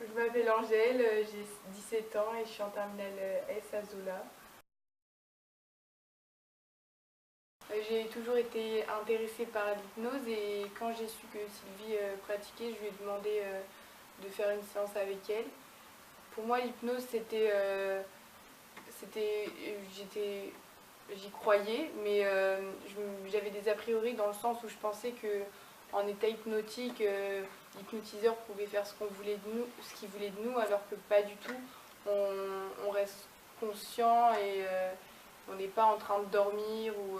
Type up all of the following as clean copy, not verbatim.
Je m'appelle Angèle, j'ai 17 ans et je suis en terminale S à Zola. J'ai toujours été intéressée par l'hypnose et quand j'ai su que Sylvie pratiquait, je lui ai demandé de faire une séance avec elle. Pour moi, l'hypnose, j'y croyais, mais j'avais des a priori dans le sens où je pensais que en état hypnotique, l'hypnotiseur pouvait faire ce qu'il voulait de nous, alors que pas du tout. On reste conscient et on n'est pas en train de dormir ou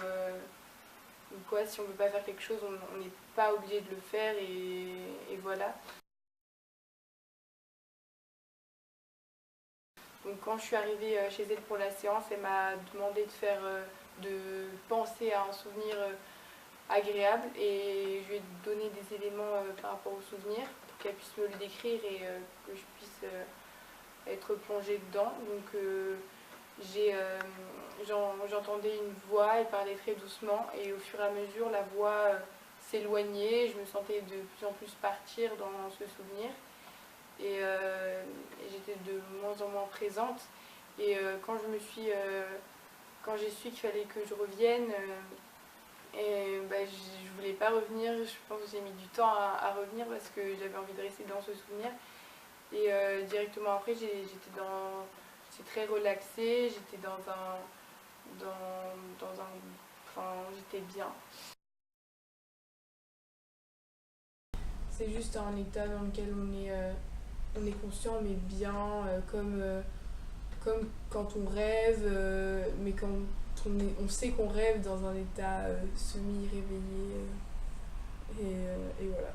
quoi. Si on ne veut pas faire quelque chose, on n'est pas obligé de le faire et voilà. Donc quand je suis arrivée chez elle pour la séance, elle m'a demandé de penser à un souvenir agréable et je lui ai donné des éléments par rapport au souvenir pour qu'elle puisse me le décrire et que je puisse être plongée dedans. Donc j'entendais une voix, elle parlait très doucement et au fur et à mesure la voix s'éloignait, je me sentais de plus en plus partir dans ce souvenir et j'étais de moins en moins présente. Et quand j'ai su qu'il fallait que je revienne, et bah, je voulais pas revenir, je pense que j'ai mis du temps à revenir parce que j'avais envie de rester dans ce souvenir. Et directement après, j'étais très relaxée, j'étais enfin, j'étais bien. C'est juste un état dans lequel on est conscient mais bien, comme quand on rêve, mais quand on sait qu'on rêve dans un état semi-réveillé. Et voilà.